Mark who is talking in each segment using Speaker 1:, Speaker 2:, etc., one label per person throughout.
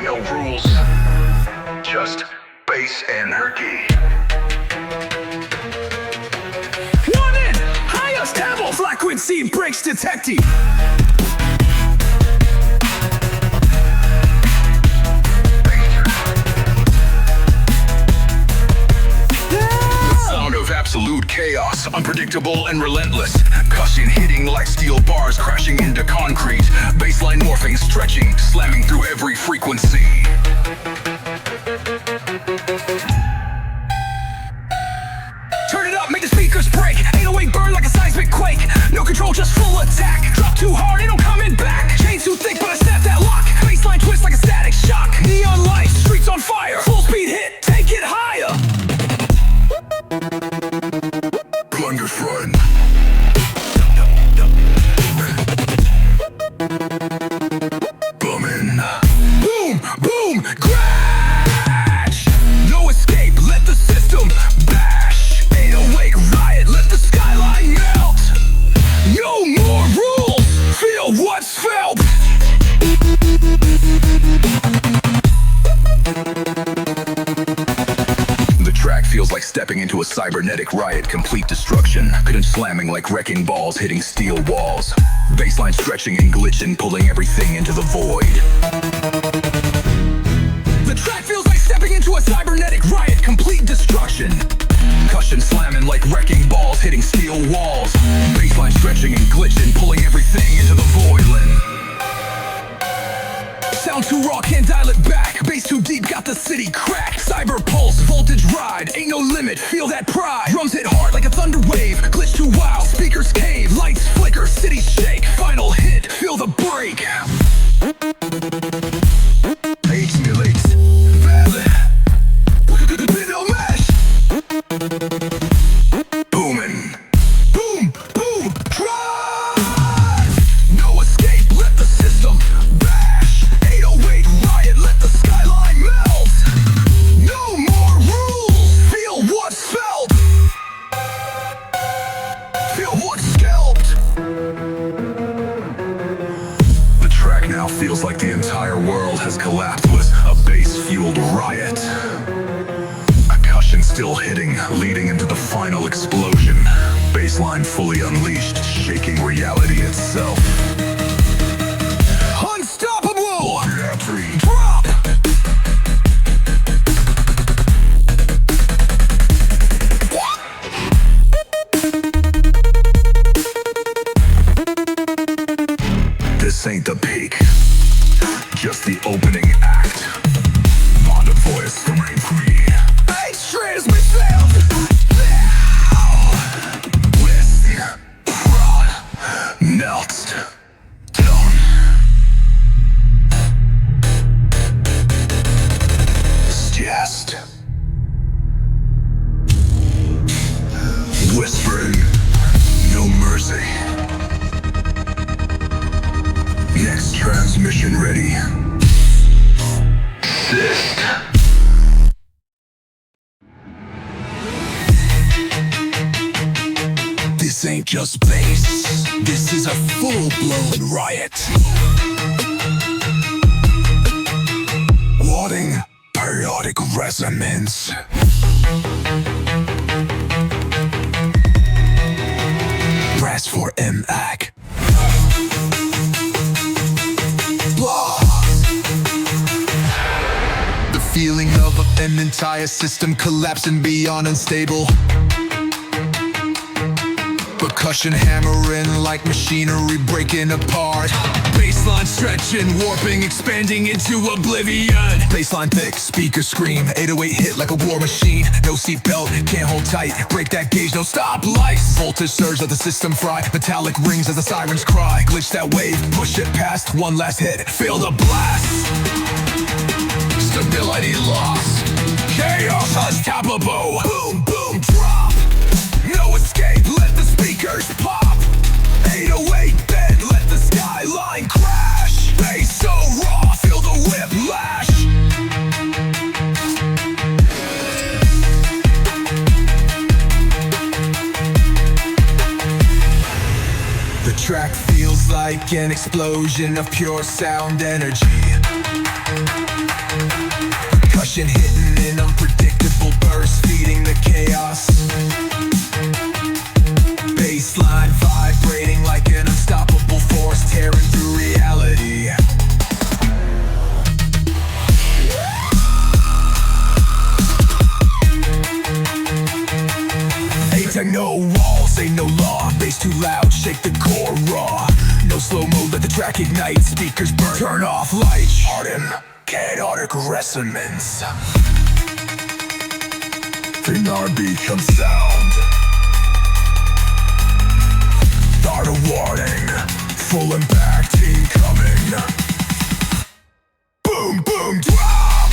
Speaker 1: Ain't no rules, just bass anarchy.
Speaker 2: One in, highest level, frequency breaks detective.
Speaker 1: Of absolute chaos, unpredictable and relentless. Cushion hitting like steel bars crashing into concrete. Baseline morphing, stretching, slamming through every frequency.
Speaker 2: Turn it up, make the speakers break. 808 burn like a seismic quake. No control, just full attack. Drop too hard, ain't no coming back. Chains too thick, but I snap that lock. Baseline twist like a static shock. Neon lights, streets on fire. Full speed hit, take it higher.
Speaker 1: Plungers run. Bumming.
Speaker 2: Boom, boom, crash. No escape, let the system bash. 808 riot, let the skyline melt. No more rules, feel what's felt.
Speaker 1: The track feels like stepping into a cybernetic riot, complete destruction. Pitch slamming like wrecking balls hitting steel walls. Baseline stretching and glitching, pulling everything into the void.
Speaker 2: The track feels like stepping into a cybernetic riot, complete destruction.
Speaker 1: Cushion slamming like wrecking balls hitting steel walls. Baseline stretching and glitching, pulling everything into the void.
Speaker 2: Sound too raw, can't dial it back. Bass too deep, got the city cracked. Cyber pulse, voltage ride, ain't no limit, feel that pride. Drums hit hard like a thunder wave, glitch too wild, speakers cave, lights flicker, cities shake. Final hit, feel the break.
Speaker 1: Simulates valid. Middle mesh. Booming.
Speaker 2: Boom, boom, drive.
Speaker 1: No escape, let the system bash. 808 riot, let the skyline melt.
Speaker 2: No more rules, feel what's felt.
Speaker 1: Feel what's scalped. The track now feels like the entire world has collapsed with a bass-fueled riot. A cushion still hitting, leading into the final explosion. Baseline fully unleashed, shaking reality itself.
Speaker 2: Unstoppable,
Speaker 1: Entry.
Speaker 2: drop.
Speaker 1: This ain't the peak, just the opening act. On the voice, the rain free.
Speaker 2: Bass transmission.
Speaker 1: Listen, prod, melt, tone. Just whispering, no mercy. Next transmission ready. Assist.
Speaker 2: This ain't just bass, this is a full-blown riot.
Speaker 1: Warning, periodic resonance.
Speaker 2: Press for MAC.
Speaker 3: The feeling of an entire system collapsing beyond unstable. Percussion hammering like machinery breaking apart.
Speaker 2: Baseline stretching, warping, expanding into oblivion.
Speaker 3: Baseline thick, speakers scream, 808 hit like a war machine. No seatbelt, can't hold tight, break that gauge, no stop lights. Voltage surge, let the system fry, metallic rings as the sirens cry. Glitch that wave, push it past, one last hit, feel the blast.
Speaker 2: Stability lost, chaos unstoppable.
Speaker 1: Boom, boom, drop.
Speaker 2: No escape, let the speakers pop. 808 bend, let the skyline crash. Bass so raw, feel the whiplash.
Speaker 3: The track feels like an explosion of pure sound energy. Percussion hitting in unpredictable bursts, feeding the chaos. Bassline vibrating like an unstoppable force, tearing through reality. Ain't no walls, ain't no law. Bass too loud, shake the core raw. No slow-mo, let the track ignite. Speakers burn, turn off lights. Harden, chaotic resonance. Feel our beat come sound. Start a warning, full impact incoming. Boom, boom, drop.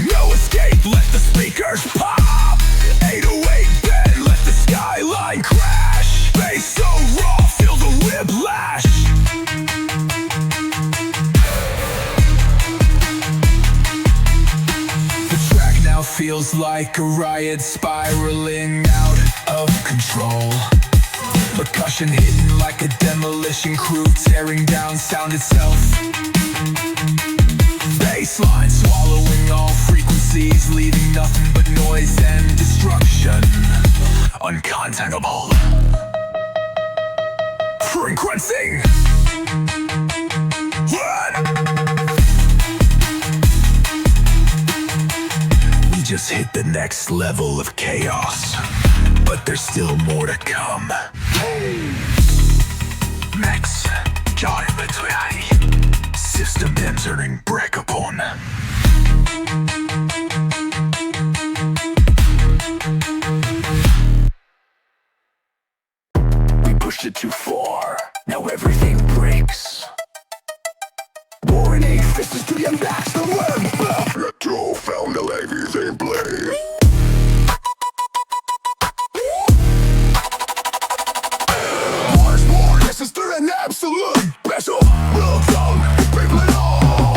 Speaker 3: No escape, let the speakers pop. 808 bend, let the skyline crash. Bass so raw, feel the whiplash. The track now feels like a riot, spiraling out of control. Percussion hitting like a demolition crew, tearing down sound itself. Bassline swallowing all frequencies, leaving nothing but noise and destruction. Uncontainable. Frequency. We just hit the next level of chaos, but there's still more to come. Max, giant system entering break upon. We pushed it too far, now everything breaks. Warning, this is to your max the web. Let Joe found the ladies in play. This is through an absolute special real song, people at all.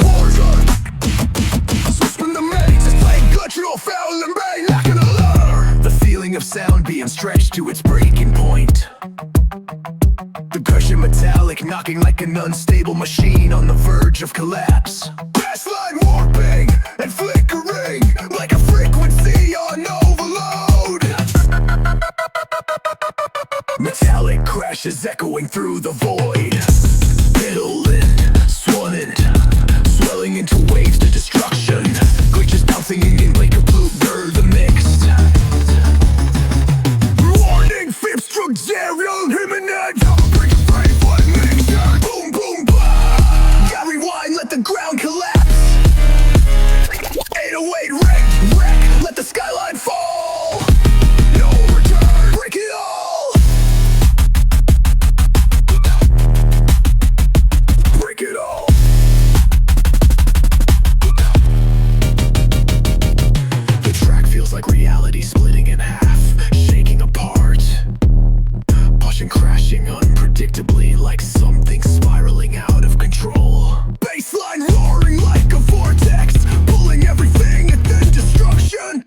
Speaker 3: Warzone, switching the mix, it's playing good, you don't foul and bang, not gonna lure. The feeling of sound being stretched to its breaking point. The pressure metallic, knocking like an unstable machine on the verge of collapse. Bassline warping and flickering like a frequency on overload. Metallic crashes echoing through the void. Piddling, swelling into waves to destruction. Glitches bouncing in like a blue bird, the mixed. Warning, fifth stroke zero, imminent. Break a frame, what mixture. Boom, boom, blah. Gotta rewind, let the ground collapse. 808 wreck, let the skyline fall. No return, break it all. Break it all. The track feels like reality splitting in half, shaking apart. Pushing, crashing unpredictably like something spiraling out of control. Bassline roaring like a vortex, pulling everything and then destruction.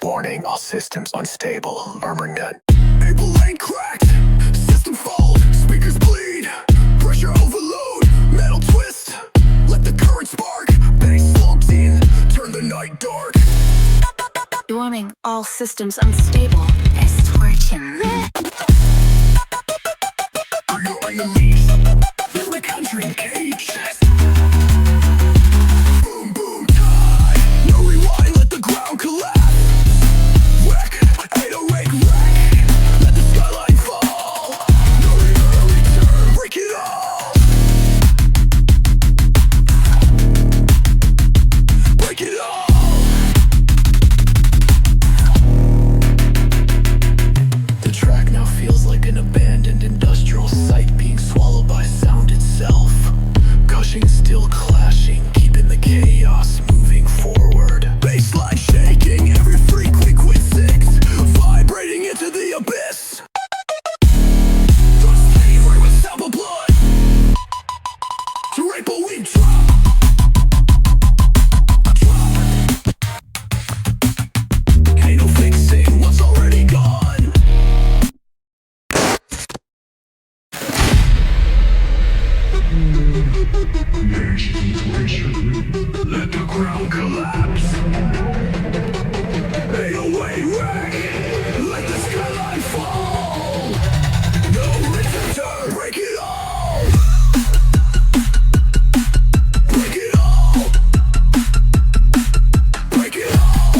Speaker 3: Warning, all systems unstable, armoring net. Able lane cracked, system fault, speakers bleed. Pressure overload, metal twist. Let the current spark, bass slumps in, turn the night dark.
Speaker 4: Warning, all systems unstable. Distortion.
Speaker 3: Your enemies, feel the country in cage. Boom, boom, tie. No rewind, let the ground collapse. Wreck, 808 wreck. Let the skyline fall. No return, break it all. Break it all. The track now feels like an abandoned industrial site being swallowed
Speaker 1: collapse. 808 wreck, let the skyline fall. No return, break it all. Break it all. Break it all.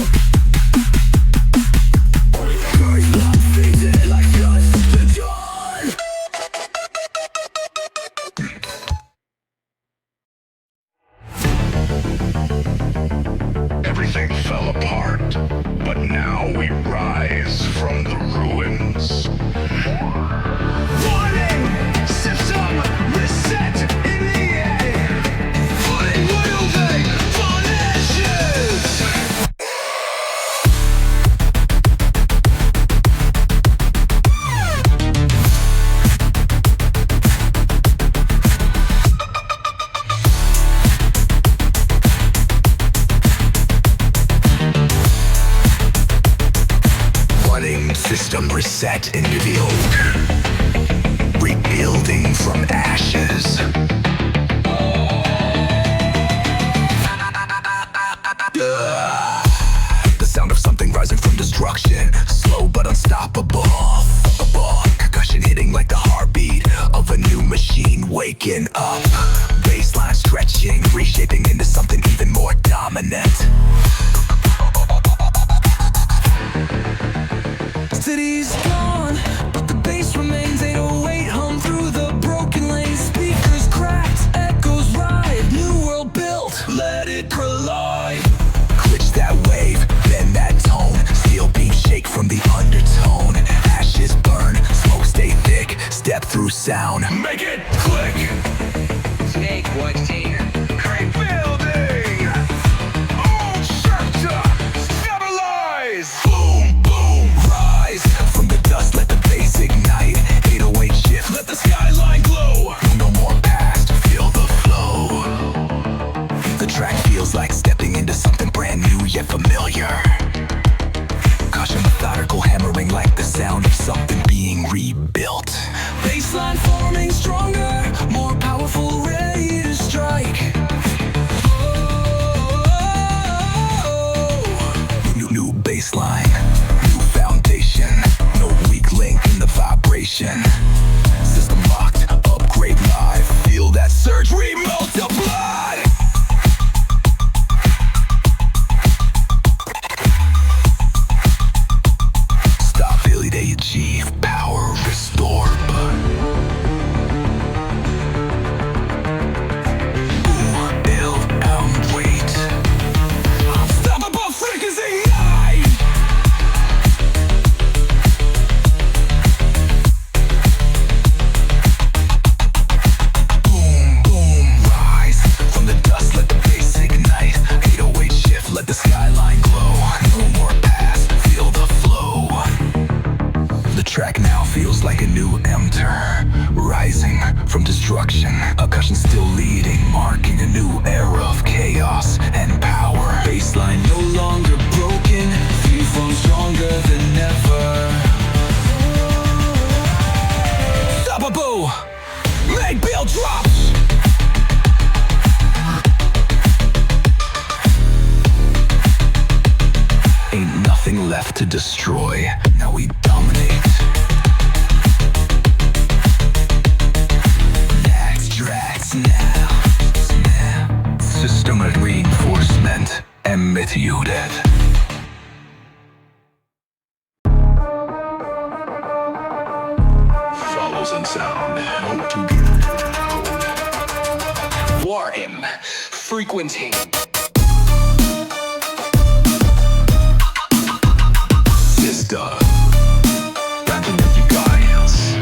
Speaker 1: First love faded like dust to dawn. Everything fell apart, but now we rise from the ruins. Warning! System reset in the air! Fully wielding domination! Running system reset and revealed. Rebuilding from ashes. The sound of something rising from destruction. Slow but unstoppable. Concussion hitting like the heartbeat of a new machine waking up. Baseline stretching, reshaping into something even more dominant.
Speaker 2: City's gone, but the bass remains. 808 hum through the broken lanes. Speakers cracked, echoes ride. New world built, let it collide.
Speaker 3: Glitch that wave, bend that tone. Steel beam shake from the undertone. Ashes burn, smoke stay thick. Step through sound,
Speaker 1: Make it click!
Speaker 5: Take what's here.
Speaker 1: Rebuilding! Old chapter! Stabilize! Boom, boom!
Speaker 3: rise from the dust, let the bass ignite. 808 shift,
Speaker 1: Let the skyline glow!
Speaker 3: no more past, feel the flow. The track feels like stepping into something brand new yet familiar. Caution methodical hammering like the sound of something being rebuilt.
Speaker 2: Baseline forming stronger, more powerful, ready to strike.
Speaker 3: New baseline, new foundation. No weak link in the vibration. System locked, upgrade live. Feel that surge, re-multiply. Stability achieve, power restored. Build and wait.
Speaker 2: Unstoppable flickers ignite.
Speaker 3: Boom, boom, rise from the dust, let the bass ignite. 808 shift, let the skyline glow. No more past, feel the flow. The track now feels like a new enter, rising from destruction. A cushion still leading, marking a new era of chaos and power.
Speaker 2: Baseline no longer broken, free from stronger than ever.
Speaker 3: Unstoppable, make bill drops. Ain't nothing left to destroy. Now we dominate. Extracts now. Snap. System reinforcement. Executed.
Speaker 1: Follows in sound. Hope to be
Speaker 2: War him, frequenting.
Speaker 1: sister. Rapping with you guys.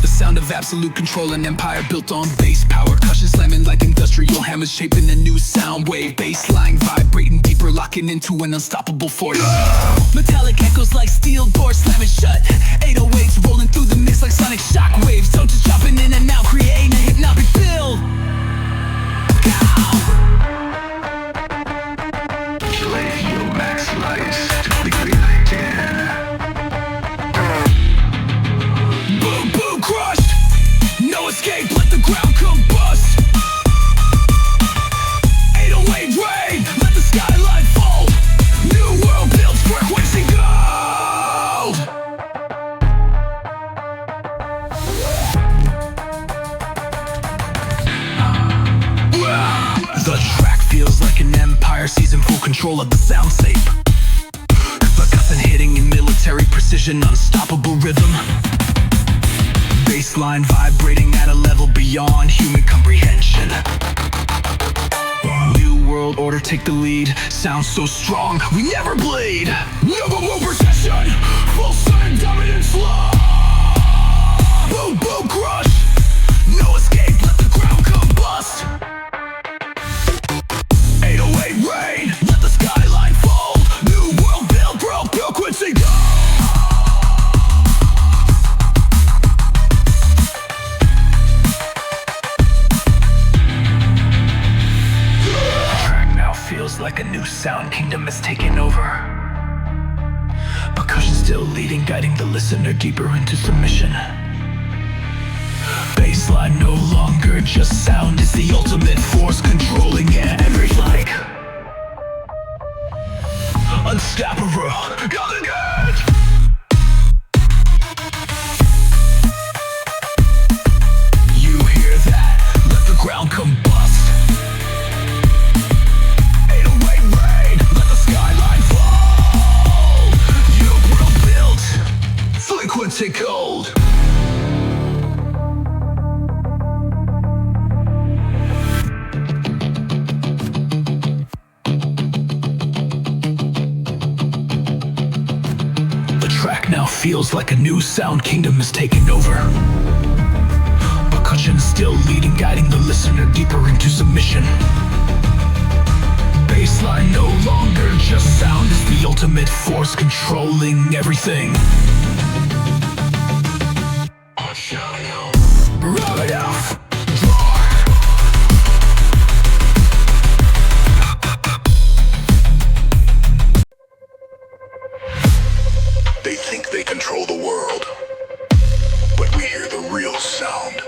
Speaker 3: The sound of absolute control, an empire built on bass power. Cushion slamming like industrial hammers, shaping a new sound wave. Bassline vibrating deeper, locking into an unstoppable force. Metallic echoes like steel doors slamming shut. 808s rolling through the mix like sonic shock waves. Tones just dropping in and out, creating a hypnotic build.
Speaker 1: Play your max lights to the green.
Speaker 2: in full control of the soundscape. Percussion hitting in military precision, unstoppable rhythm. Bassline vibrating at a level beyond human comprehension. New world order, take the lead. Sound so strong, we never bleed. Never will procession, full sudden dominance law. Boom, boom, crush. No escape, let the ground combust. 808 rain, let the skyline fall. New world build, broke, frequency. Feels like a new sound kingdom is taking over. Percussion still leading, guiding the listener deeper into submission. Bassline no longer just sound, it's the ultimate force controlling everything. Unstoppable, nothing good. You hear that? Let the ground combust. Take hold. The track now feels like a new sound kingdom is taking over. Percussion still leading, guiding the listener deeper into submission. Bassline no longer just sound, it's the ultimate force controlling everything. Rub it off.
Speaker 1: They think they control the world, but we hear the real sound.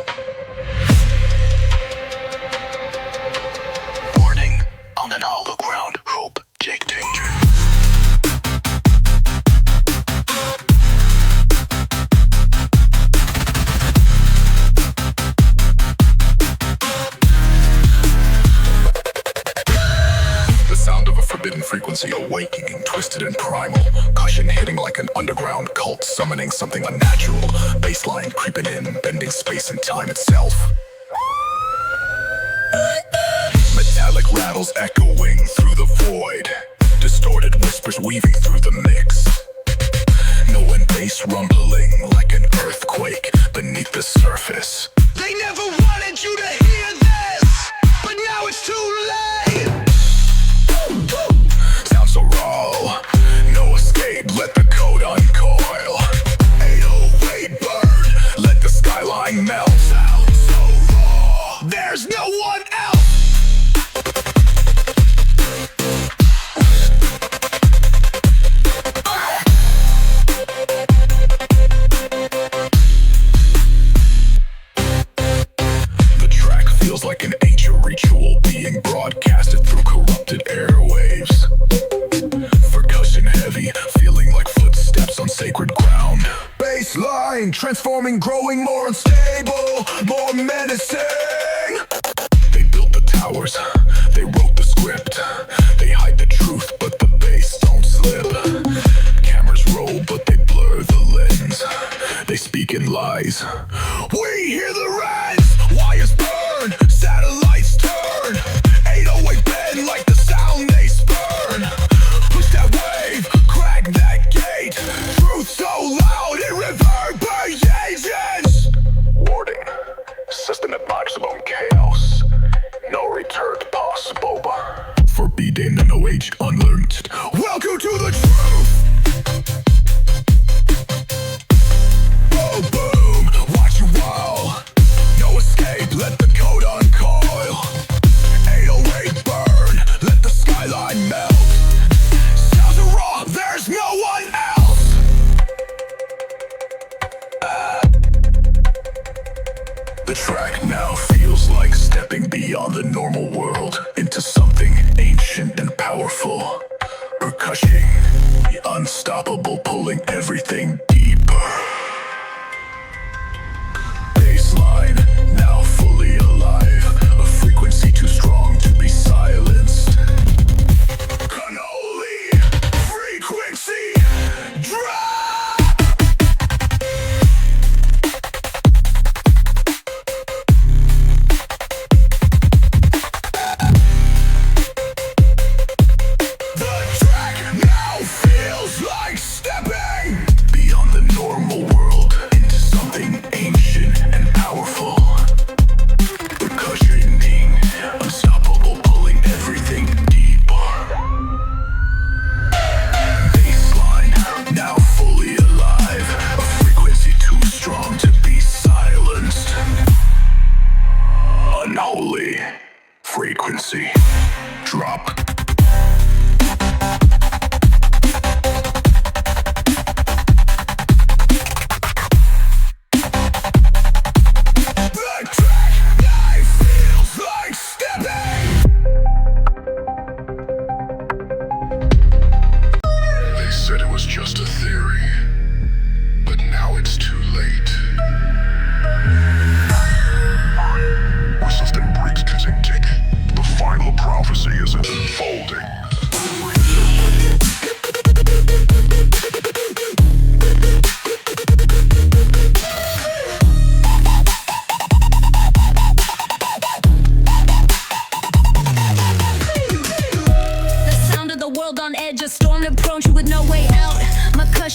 Speaker 1: Warning, on an hollow ground, hope, Jake Danger. Frequency awakening, twisted and primal. Cushion hitting like an underground cult, summoning something unnatural. Bassline creeping in, bending space and time itself. Metallic rattles echoing through the void. Distorted whispers weaving through the mix. Knowing bass rumbling like an earthquake beneath the surface.
Speaker 2: They never wanted you to hear this, but now it's too late.
Speaker 1: So raw, no escape, let the code uncoil. 808 burn, let the skyline melt. Sound so raw,
Speaker 2: There's no one else.
Speaker 1: The track feels like an ancient ritual being broadcasted through corrupted airwaves. Heavy, feeling like footsteps on sacred ground. Bassline transforming, growing more unstable, more menacing. They built the towers, they wrote the script. They hide the truth, but the bass don't slip. Cameras roll, but they blur the lens. They speak in lies. We hear the res, wires burn, satellites turn. 808 bend like the sound they spurn. Push that wave, crack that gate. Truth so loud it reverberates. Warning, system at maximum chaos. No return possible. Forbidden and no age unlearned. Welcome to the truth. Boom, boom, watch you while. No escape, let the code uncoil. 808 burn, let the skyline melt. Sounds are raw, there's no one else. The track now feels like stepping beyond the normal world into something ancient and powerful. Percussion, unstoppable, pulling everything deeper. Bassline, now fully alive, a frequency too strong to be silenced.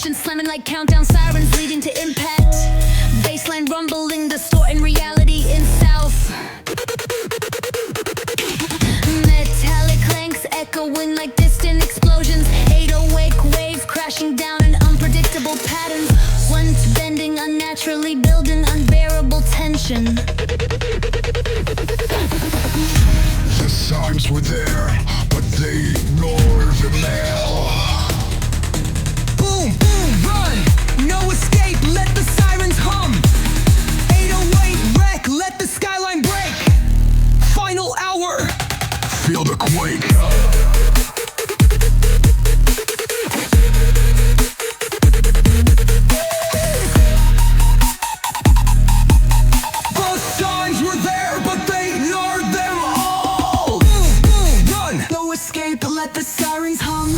Speaker 4: percussion slamming like countdown sirens leading to impact. Bassline rumbling, distorting reality in south. Metallic clanks echoing like distant explosions. 808 wave crashing down in unpredictable patterns. Once bending, unnaturally building unbearable tension.
Speaker 3: The signs were there, but they ignored them now. Boom, boom, run! No escape, let the sirens hum. 808 wreck, let the skyline break. Final hour. Feel the quake. The signs were there, but they ignored them all. Boom, boom, run! No escape, let the sirens hum.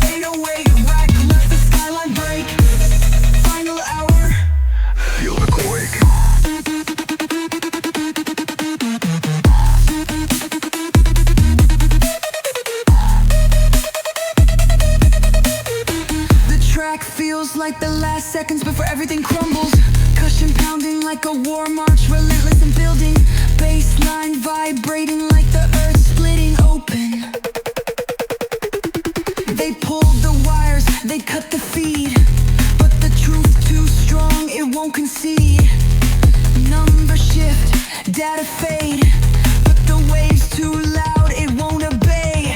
Speaker 3: 808 wreck, let the skyline break. Final hour. Feel the quake. Track feels like the last seconds before everything crumbles. Cushion pounding like a war march, relentless and building. Bassline vibrating like the earth splitting open. They pulled the wires, they cut the feed, but the truth too strong, it won't concede. Number shift, data fade, but the waves too loud, it won't obey.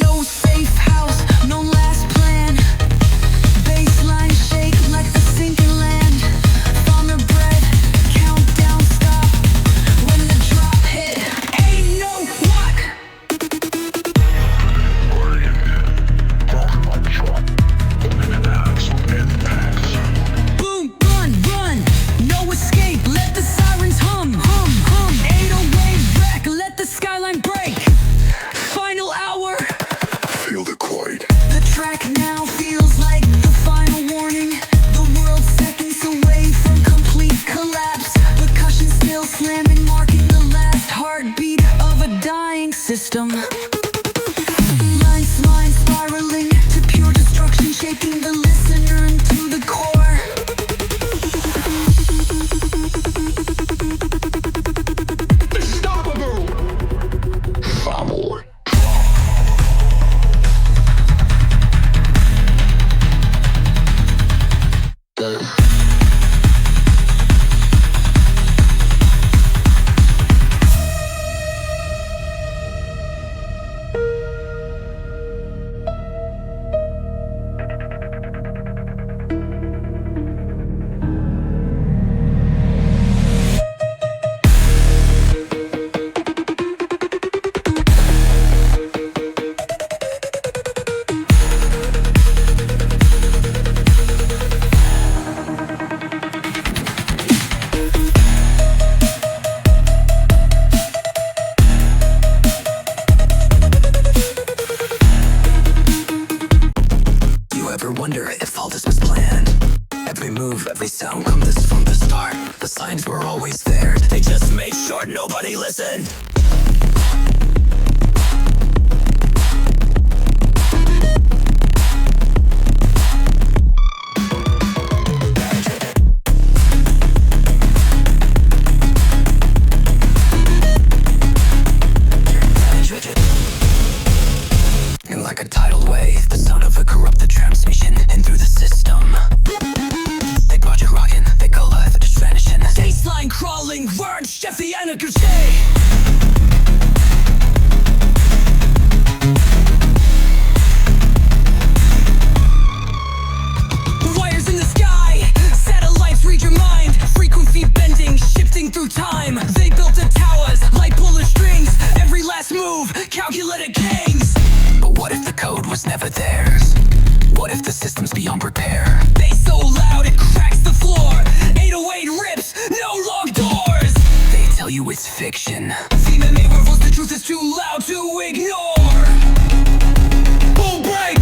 Speaker 3: No safe house, no last plan. Baseline shake like the sinking land. Farmer bread, countdown stop. When the drop hit, ain't no what. Boom, run, no escape. Let the sirens hum. 808 wreck, let the skyline break. Final hour. Feel the quake. The track now feels like the final warning. The world's seconds away from complete collapse. Percussion still slamming, marking the last heartbeat of a dying system. Line spiraling to pure destruction, shaking the listener into the core. Unstoppable. Vamos. Wonder if all this was planned. Every move, every sound come this from the start. The signs were always there, they just made sure nobody listened. And like a tidal wave, the sound of a corrupted transmission and through the system. They brought you rockin', they go live, they're just vanishing. Baseline crawling, words, chef the ANARCHY. Wires in the sky, satellites read your mind. Frequency bending, shifting through time. They built the towers, like puller strings. Every last move, calculated games. But what if the code was never theirs? What if the system's beyond repair? Bass so loud it cracks the floor. 808 rips, no locked doors. They tell you it's fiction. Demon may reveals the truth is too loud to ignore. Boom break,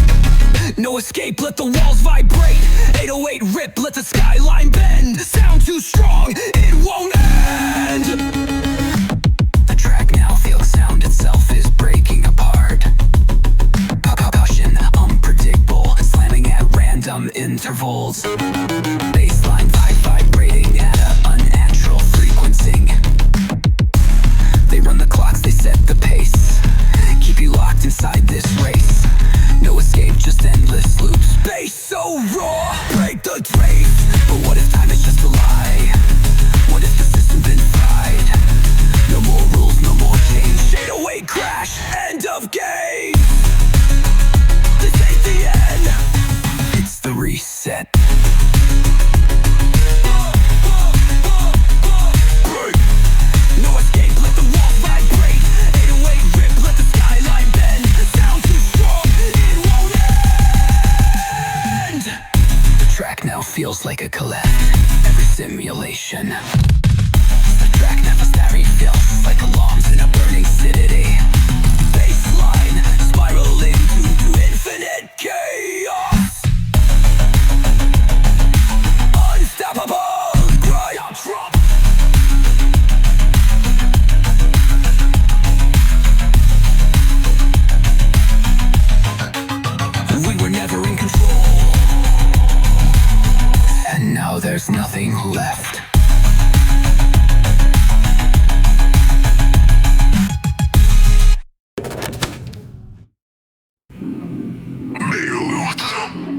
Speaker 3: no escape, let the walls vibrate. 808 rip, let the skyline bend. Sound too strong, it won't end. The track now feels sound itself is breaking apart. Percussion unpredictable, slamming at random
Speaker 2: intervals. Baseline vibrating at an unnatural frequency. They run the clocks, they set the pace. Keep you locked inside this race. No escape, just endless loops. Bass so raw, break the trace. But what if time is just a lie? What if the system's been fried? No more rules, no more change. Shade away, crash, end of game. This ain't the end, it's the reset. No escape, let the walls vibrate. 808 rip, let the skyline bend. Sound too strong, it won't end. The track now feels like a collapse. Every simulation. The track never staring feels like alarms in a burning city. Baseline spiraling to infinite chaos. Unstoppable, cry out drop. We were never in control, and now there's nothing left.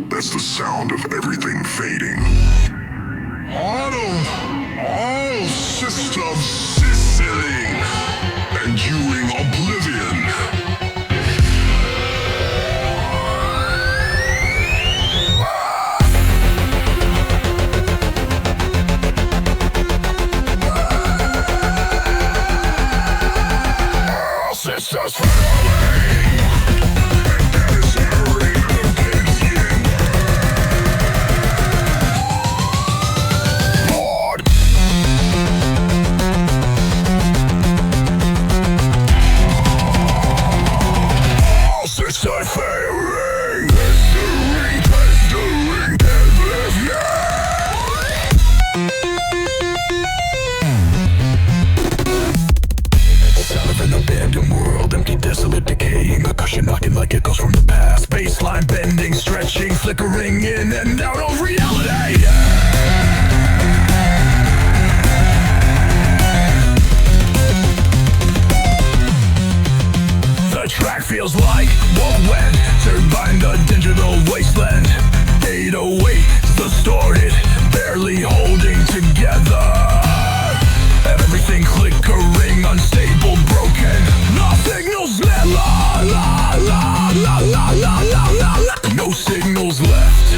Speaker 1: That's the sound of everything fading. All systems sizzling and viewing oblivion. All systems failing. Start firing! Pestering, sound of an abandoned world, empty, desolate, decaying. A cushion knocking like echoes from the past. Baseline bending, stretching, flickering in and out of reality. The track feels like whirlwind, turbine the digital wasteland. 808 distorted, barely holding together. Everything flickering, unstable, broken. No signals left, la la la la la la la la la. No signals left,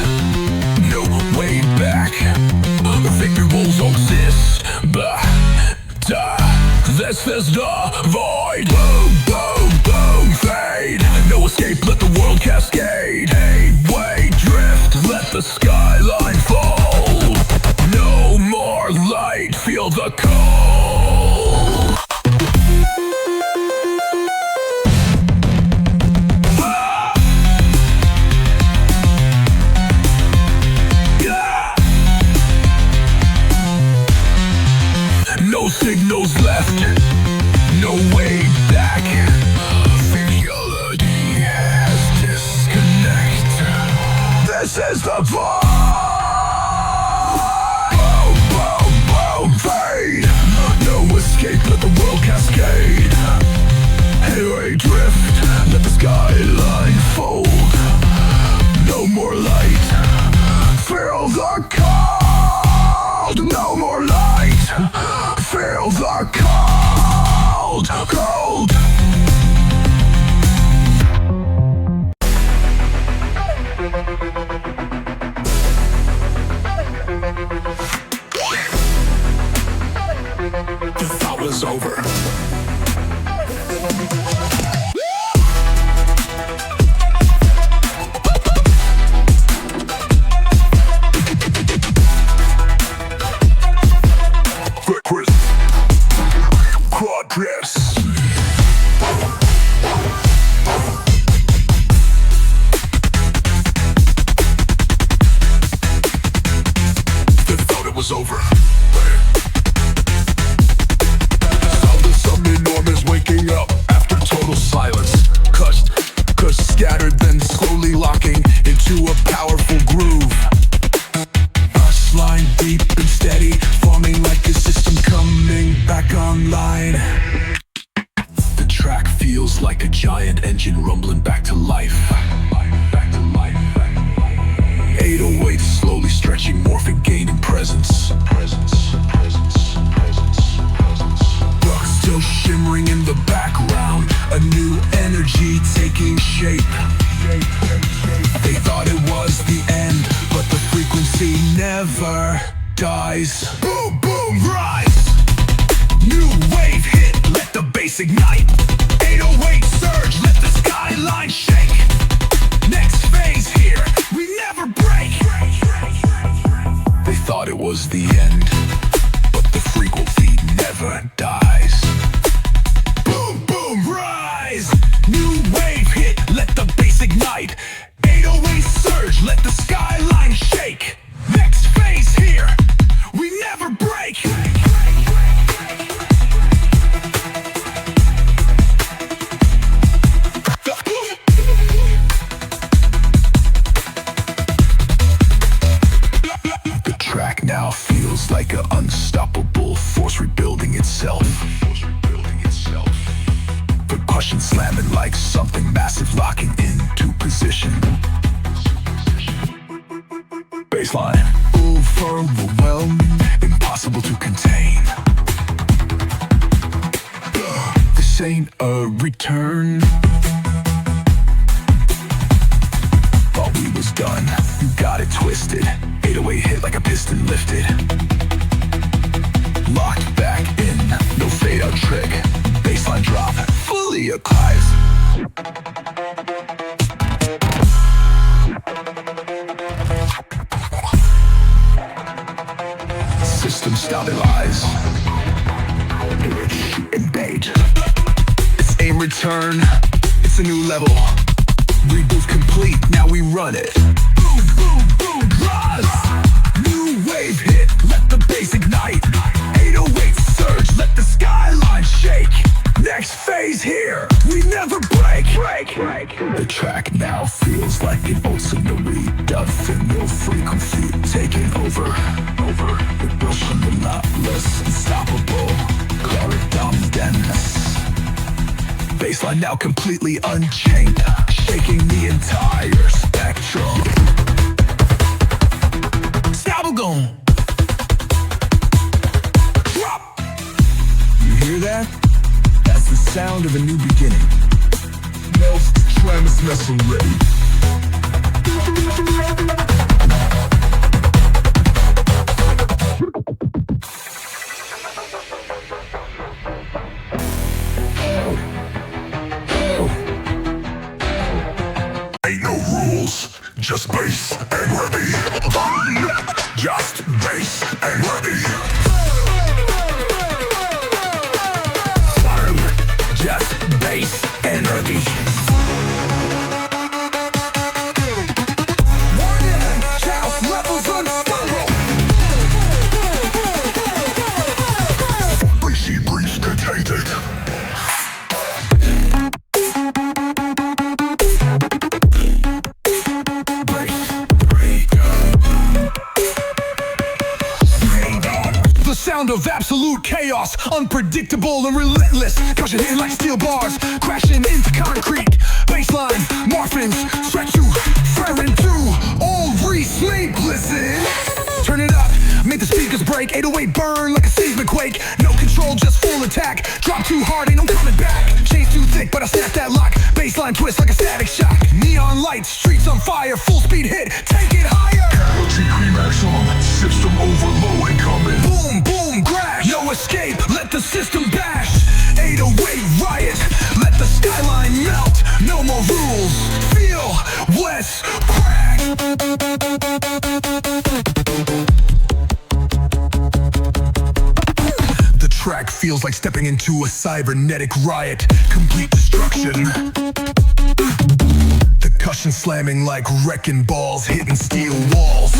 Speaker 1: no way back. Victory won't exist, but this is the void. Boom, boom, boom, fade. No escape, let the world cascade. 8-way drift, let the skyline fall. No more light, feel the cold. No signals left, no way back. Reality has disconnected. This is the vibe. Boom, boom, boom, fade. No escape, let the world cascade. Highway drift, let the skyline fold. No more light, feel the cold. No more light, feel the cold, cold. The thought was over. Progress. They thought it was over. Sound of some enormous waking up after total silence. Crushed, scattered, then slowly locking into a powerful groove.
Speaker 3: frequency never dies. Boom, boom, rise. New wave hit, let the bass ignite. 808 surge, let the skyline shake. Next phase here, we never break. They thought it was the end, but the frequency never dies. Boom, boom, rise. New wave hit, let the bass ignite. 808 surge, let the skyline shake. Next phase here, we never break. The track now feels like an unstoppable force rebuilding itself. Percussion slamming like something massive, locking into position. Baseline overwhelming, impossible to contain. This ain't a return. Thought we was done, you got it twisted. 808 hit like a piston lifted. Locked back in, no fade out trick. Baseline drop, fully applies. System stabilize. And bait. It's aim return, it's a new level. Reboot complete, now we run it. Boom, boom, boom, rise. New wave hit, let the bass ignite. 808 surge, let the skyline shake. Next phase here, we never break. The track now feels like an ultimately deafening frequency taking over. The Russian relentless, unstoppable, chloric dominance. Baseline now completely unchained, shaking the entire spectrum. Stabelgone. Drop. You hear that? That's the sound of a new beginning. Mel's transmess already.
Speaker 1: Ain't no rules, just bass and ready. Just bass and ready.
Speaker 3: Just bass and ready.
Speaker 1: Breezy breeze contained.
Speaker 3: Sound of absolute chaos, unpredictable and relentless. Caution hitting like steel bars, crashing into concrete. Baseline, morphins, stretch you, fire into all re-sleep. Listen, turn it up, make the speakers break. 808 burn like a seismic quake. No control, just full attack. Drop too hard, ain't no coming back. Chains too thick, but I snap that lock. Baseline twist like a static shock. Neon lights, streets on fire, full speed hit, take it higher.
Speaker 1: Casualty Cremax on, system overload incoming.
Speaker 3: Boom, boom, crash, no escape, let the system bash. 808 riot, let the skyline melt. No more rules, feel less crack. The track feels like stepping into a cybernetic riot. Complete destruction. The cushion slamming like wrecking balls, hitting steel walls.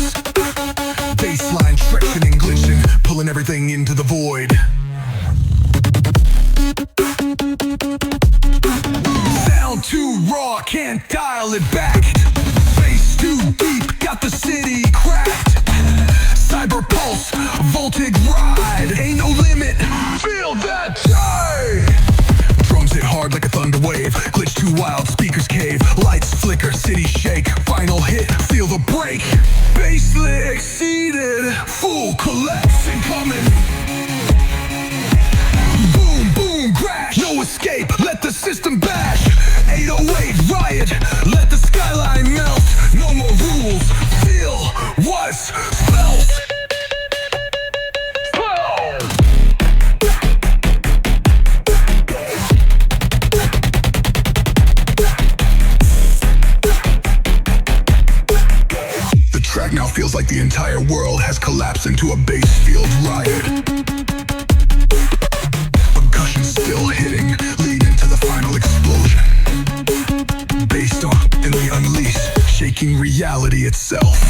Speaker 3: Baseline stretching and glitching, pulling everything into the void. Sound too raw, can't dial it back. Bass too deep, got the city cracked. Cyber pulse, voltage ride, ain't no limit, feel that die. Drums hit hard like a thunder wave, glitch too wild, speakers cave. Lights flicker, city shake, final hit, feel the break. Baseline exceeded, full collapse incoming. Boom, boom, crash, no escape, let the system bash. 808 riot, let the skyline melt. No more rules, feel what's what's felt.
Speaker 1: The track now feels like the entire world has collapsed into a bass field riot. Percussion still hitting, leading to the final explosion. Bass on and we unleash, shaking reality itself.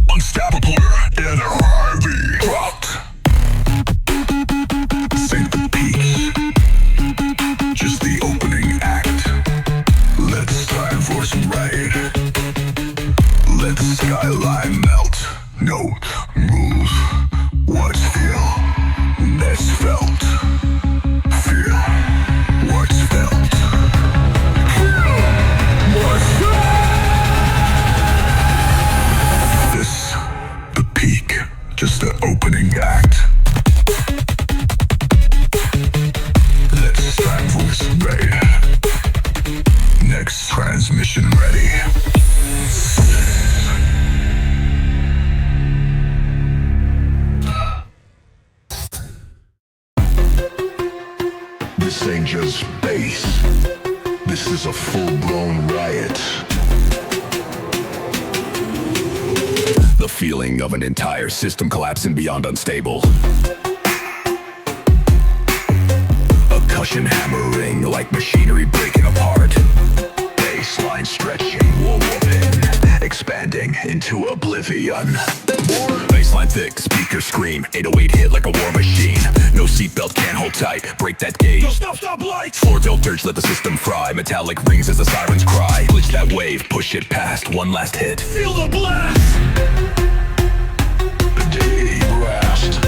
Speaker 1: Unstoppable ANARCHY dropped. Sink the peaks, just the opening act. Let's time for some raid. Let the skyline melt. Note, rules, what's feel, that's felt. Feel what's felt. Feel what's felt. This, the peak, just the opening act. Let's time for some raid. Next transmission ready. This ain't just bass. This is a full-blown riot.
Speaker 3: The feeling of an entire system collapsing beyond unstable. A cushion hammering like machinery breaking apart. Baseline stretching, whoa whooping, expanding into oblivion. Baseline thick, speaker scream, 808 hit like a war machine. No seatbelt, can't hold tight, break that gauge.
Speaker 2: Stop lights.
Speaker 3: Floor filters, let the system fry. Metallic rings as the sirens cry. Glitch that wave, push it past, one last hit.
Speaker 2: Feel the blast.
Speaker 1: Daily blast.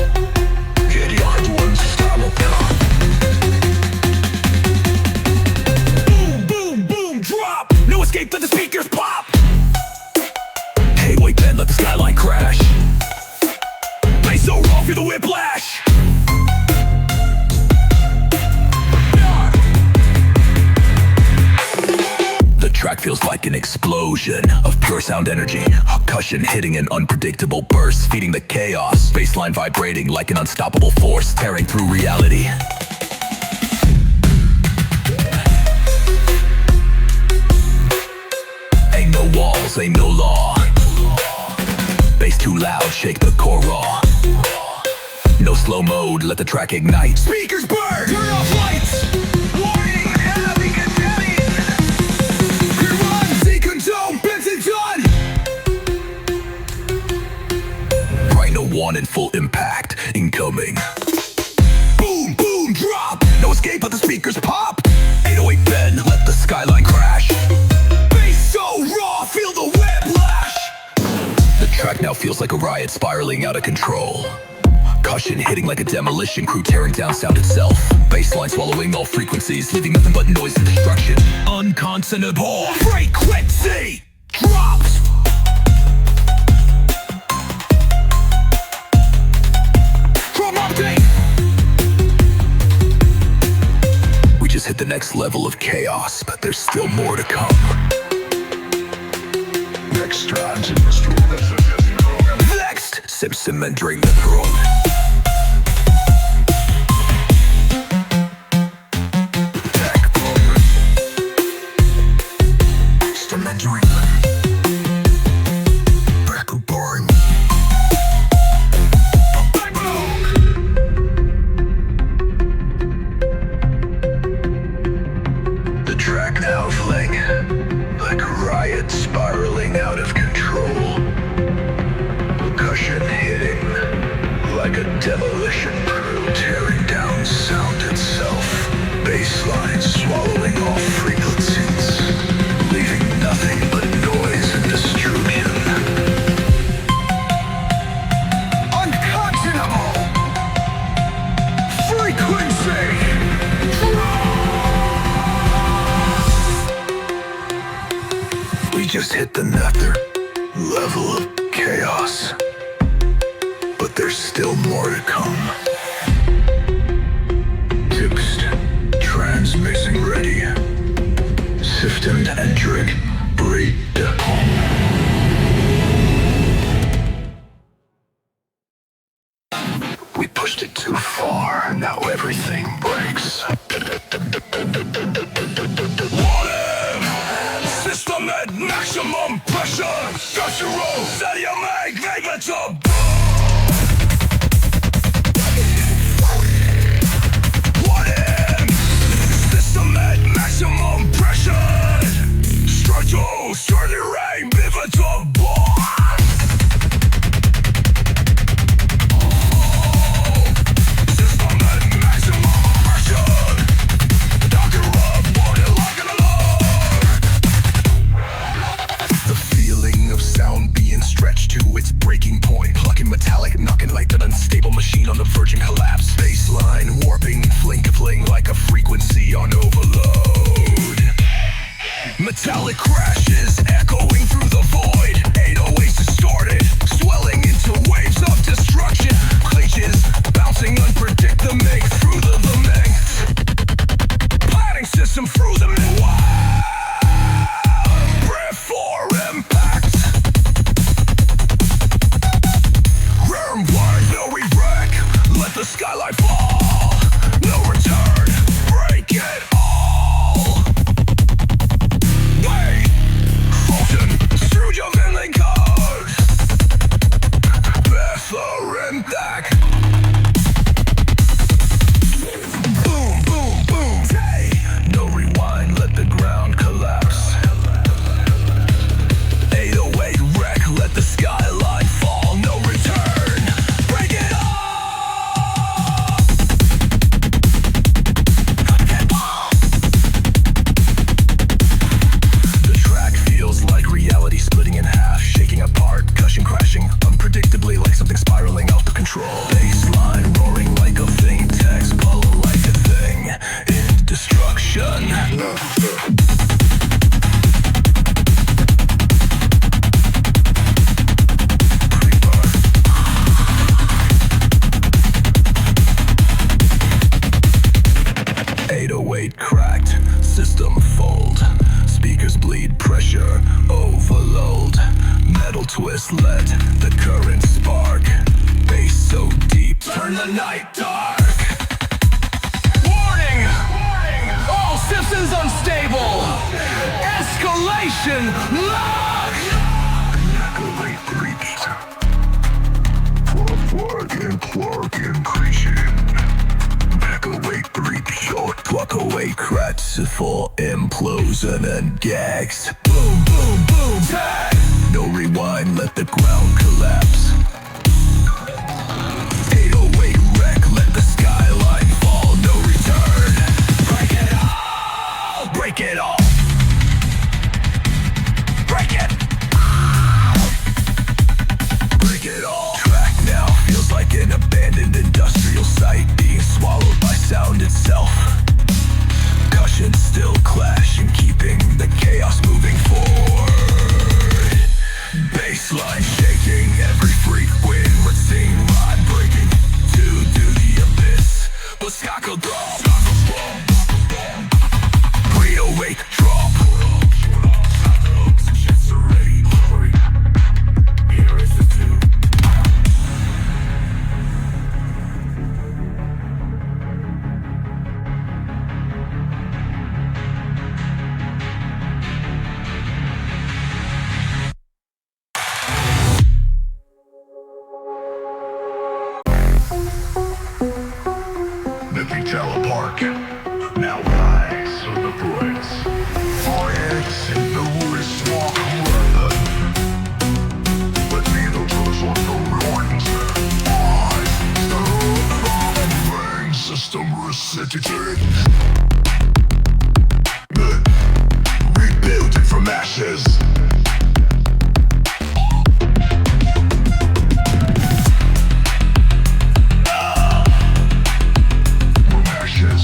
Speaker 1: Get your unstoppable.
Speaker 2: Boom, boom, drop. No escape, let the speakers pop.
Speaker 3: Hey, wait, Ben, let the skyline crash.
Speaker 2: Bass so raw, feel the whiplash.
Speaker 3: The track feels like an explosion of pure sound energy. A cushion hitting an unpredictable burst, feeding the chaos. Baseline vibrating like an unstoppable force, tearing through reality. Ain't no walls, ain't no law. Bass too loud, shake the core raw. No slow mode, let the track ignite.
Speaker 2: Speakers burn. Turn off lights. Warning, heavy condemning. Clear one, decondone, Benson done.
Speaker 3: Rhino 1 in full impact, incoming.
Speaker 2: Boom, boom, drop.
Speaker 3: No escape, let the speakers pop. 808 Ben, let the skyline crash.
Speaker 2: Bass so raw, feel the whiplash.
Speaker 3: The track now feels like a riot spiraling out of control. Cushion hitting like a demolition crew, tearing down sound itself. Bassline swallowing all frequencies, leaving nothing but noise and destruction. Unconsonable
Speaker 2: Frequency drops. Drum update.
Speaker 3: We just hit the next level of chaos, but there's still more to come.
Speaker 1: Next transmission.
Speaker 3: Next, Simpson entering the throne.
Speaker 1: The track now fling like a riot spiraling out of control. Percussion hitting like a demolition crew, tearing down sound itself. Bassline swallowing all frequencies, leaving nothing but noise and destruction.
Speaker 2: Unconscionable. Frequency.
Speaker 1: We just hit the nether level of chaos, but there's still more to come. Text transmissing ready. System entering. Break.
Speaker 3: maximum pressure. Structural, steady make vapor. System at maximum pressure. Structural, steady rain, pivotal. System at maximum pressure. Doctor up, water like an alarm. The feeling of sound being stretched to its breaking point. Plucking metallic, knocking like an unstable machine on the verging collapse. Baseline warping, fling like a frequency on overload. Metallic crashes echoing through the void. 808s distorted, swelling into waves of destruction. Glitches bouncing unpredictable through the length. Planning system through the mid-wild. Before impact. Rear wide, no re-wreck. Let the skylight fall. No return, break it all. Wait, frozen, screwed your villain code. Before impact. Boom, boom, boom, hey. No rewind, let the ground collapse. 808 wreck, let the skyline fall. No return, break it all. The track feels like reality splitting in half, shaking apart, gushing, crashing, unpredictably like something spiraling out of control. Baseline roaring like a thing, text blow like a thing in destruction. 808 cracked, system fold. Speakers bleed, pressure overload. Metal twist, let the current spark. Bass so deep, turn the night dark. Warning! All systems unstable. Escalation lock!
Speaker 1: Activate breached. Plug and Clark increasing. Activate breach.
Speaker 3: Pluck away cracks for implosion and gags. Boom, boom, boom, tag! No rewind, let the ground collapse. 808 wreck, let the skyline fall. No return. Break it all! Break it all! Break it! Break it all! Track now feels like an abandoned industrial site being swallowed by sound itself. Cushions still clashing, keeping the chaos moving forward. Baseline shaking, every freak win would seem rod breaking to the abyss. But Skako drop, 308 drop. Here is the two.
Speaker 1: The Vitella Park now lies on the bricks. Fires in the wrist walk weapon. But neither does on the ruins. Brain system resuscitated. Rebuilt it from ashes. From ashes.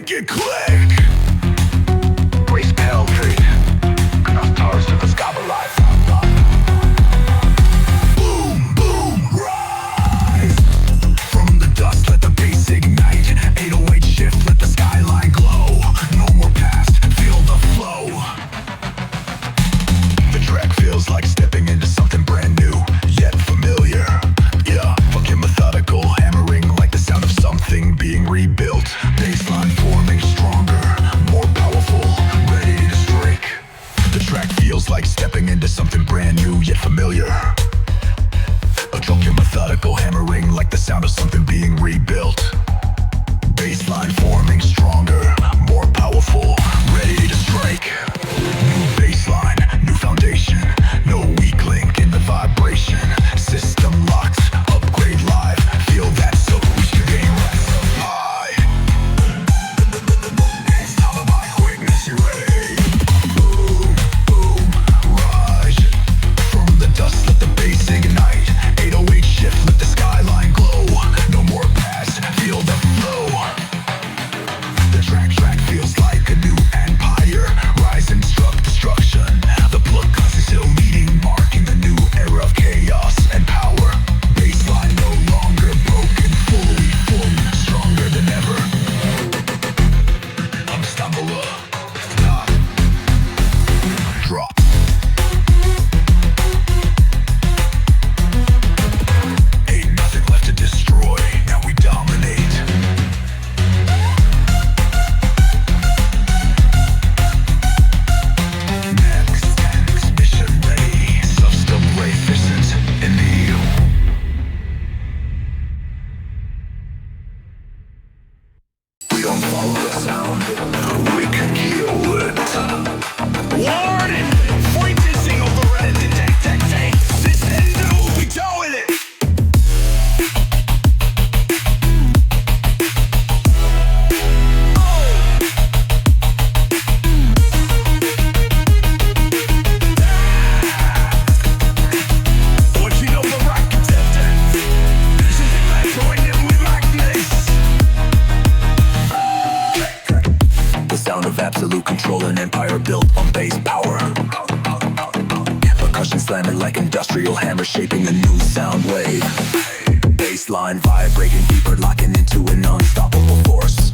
Speaker 3: make it click.
Speaker 1: Brace penetrate. Enough towers to the sky alive.
Speaker 3: Boom, boom, rise. From the dust, let the bass ignite. 808 shift, let the skyline glow. No more past, feel the flow. The track feels like stepping into something brand new, yet familiar. Yeah, fucking methodical, hammering like the sound of something being rebuilt. Baseline forming stronger, more powerful, ready to strike. The track feels like stepping into something brand new, yet familiar. A drunken methodical hammering like the sound of something being rebuilt. Baseline forming stronger, more powerful, ready to strike. New baseline, new foundation, no weak link in the vibration. System locked, upgrade live, feel that so we should gain rise up high. It's all about quickness, you ready? Boom, boom, rise. From the dust, let the bass ignite. 808 shift, let the skyline glow. No more past, feel the flow. The track feels like a new empire. Rise and struck destruction. The blood clots is still leading, marking the new era of chaos and power. Baseline no longer broken, fully formed, stronger than ever. Unstoppable. Stop. Drop. Ain't nothing left to destroy. Now we dominate. Next mission ready. Subsystem ray efficient in the We don't follow the sound. We can kill it.
Speaker 2: Warning! Freaking single thread detect. This and new, we doing it! What you know the rock contender? This is the life going in with magnets.
Speaker 3: The sound of absolute control, an empire built on bass power. Percussion slamming like industrial hammer, shaping a new sound wave. Bassline vibrating deeper, locking into an unstoppable force.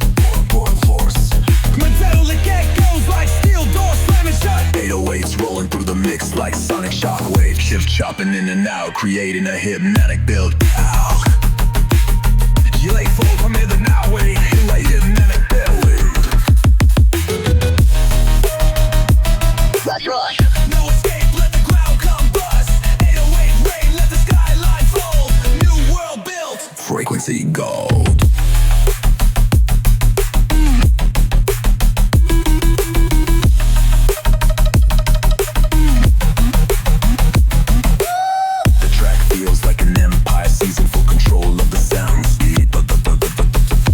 Speaker 2: Metallic echoes like steel doors slamming shut.
Speaker 3: 808s rolling through the mix like sonic shockwave. Shift chopping in and out, creating a hypnotic build. Ow.
Speaker 2: You late fall from here the now way.
Speaker 3: Like hypnotic build.
Speaker 2: No escape, let the ground combust. 808 rain, let the skyline fold. New world built.
Speaker 3: Frequency gold. The track feels like an empire seizing full control of the sound speed.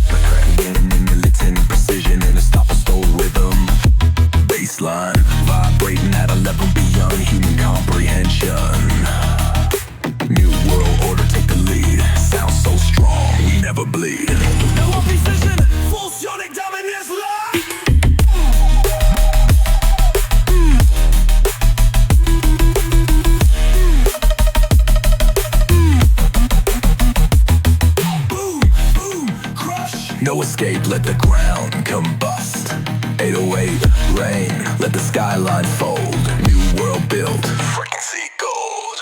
Speaker 3: Cracking militant precision in a stop-a-stole rhythm. Baseline vibrating at a level beyond human comprehension. New world order, take the lead. Sound so strong, we never bleed.
Speaker 2: No precision, full sonic dominance lock. Boom, boom, crush.
Speaker 3: No escape, let the ground combust. 808 rain, let the skyline fold. New world built, frequency gold.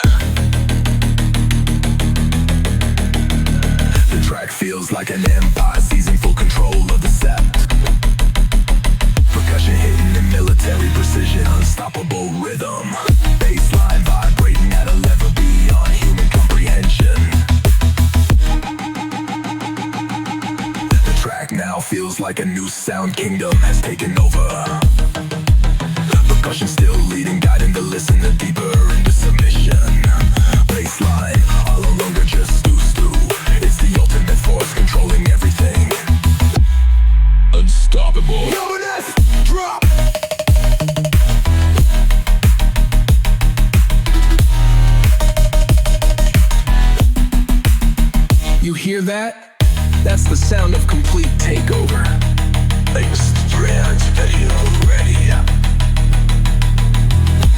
Speaker 3: The track feels like an empire seizing full control of the sept. Percussion hitting in military precision, unstoppable rhythm. Bassline vibrating at a level beyond human comprehension. The track now feels like a new sound kingdom has taken over. Percussion still leading, guiding the listener deeper into submission. Bassline, all no longer just stew. It's the ultimate force controlling everything. Unstoppable.
Speaker 2: Dominance, drop.
Speaker 3: You hear that? That's the sound of complete takeover. Ready.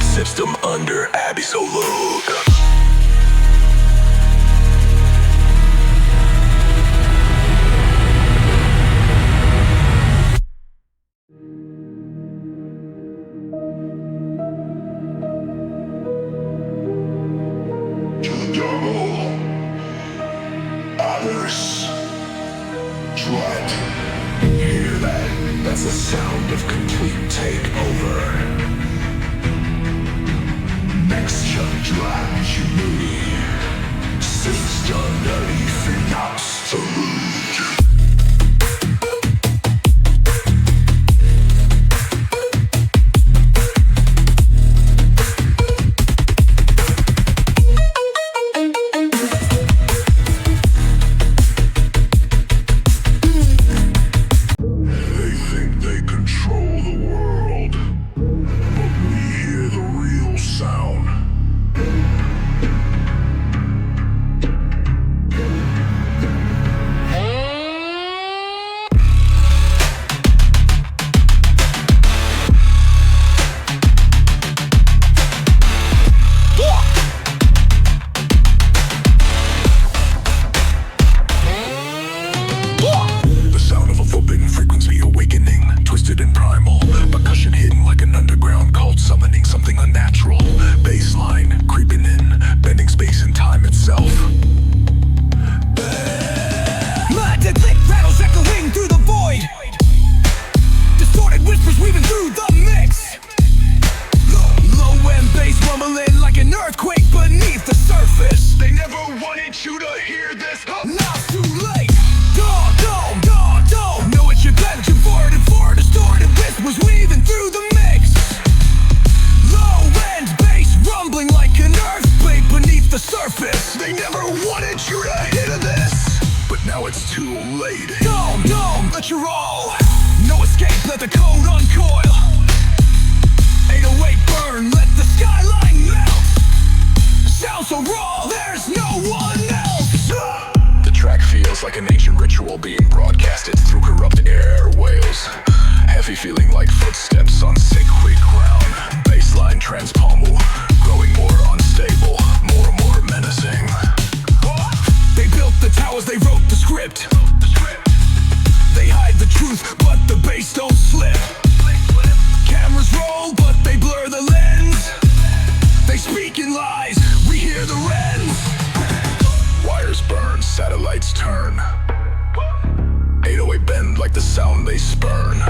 Speaker 3: System under absolute.
Speaker 1: Others dread. Hear that? That's the sound of complete takeover. Next jump drives you me. Sits underneath an absolute.
Speaker 3: Like an ancient ritual being broadcasted through corrupt airwaves. Heavy feeling like footsteps on sacred ground. Baseline transpomal, growing more unstable, more and more menacing. They built the towers, they wrote the script. They hide the truth, but the bass don't slip. Cameras roll, but they blur the lens. They speak in lies, we hear the wrens. Wires burn, satellites turn. 808 bend like the sound they spurn.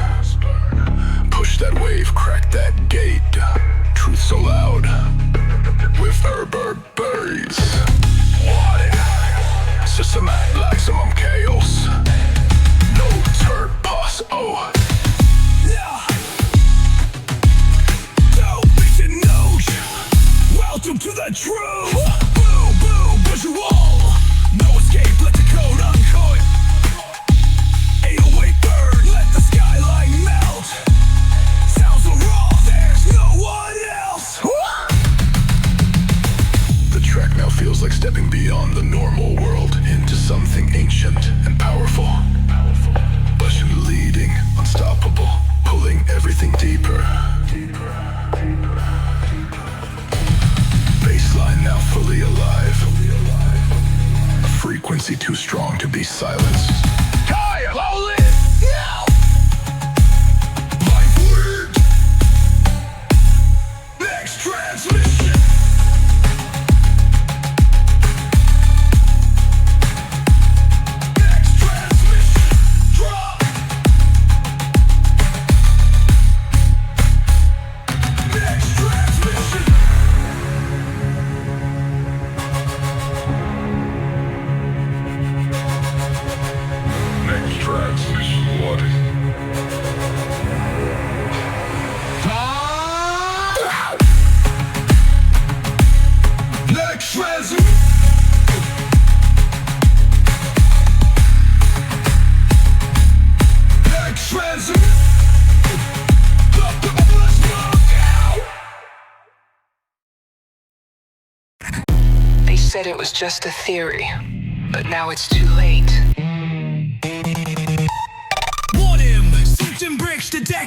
Speaker 3: Push that wave, crack that gate. Truth so loud, with reverberates. What it? Systematic maximum chaos. No third pass, oh. Domination, no. Welcome to the truth. Boom, boom, visual. No escape, let the code uncoil. 808 burn, let the skyline melt. Sounds so raw, there's no one else. The track now feels like stepping beyond the normal world into something ancient and powerful. Passion leading, unstoppable, pulling everything deeper. Baseline now fully alive. A frequency too strong to be silenced. Higher, hold it! Now! Life word! Next transmission! Next transmission! Drop! Next transmission! Next transmission, what? Next transmission. Next transmission. Let's knock out.
Speaker 5: They said it was just a theory, but now it's too late.
Speaker 2: Want him, suit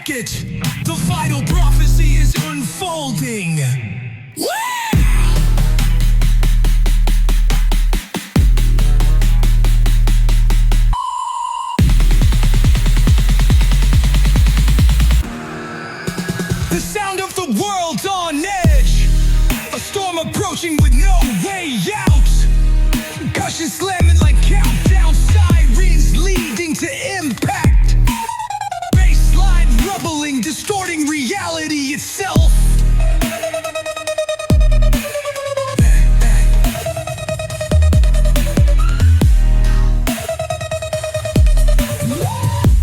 Speaker 2: wreckage. The vital prophecy is unfolding. The sound of the world's on edge. A storm approaching with no way out. Caution slamming like countdown sirens leading to impact. Baseline rumbling, distorting reality itself.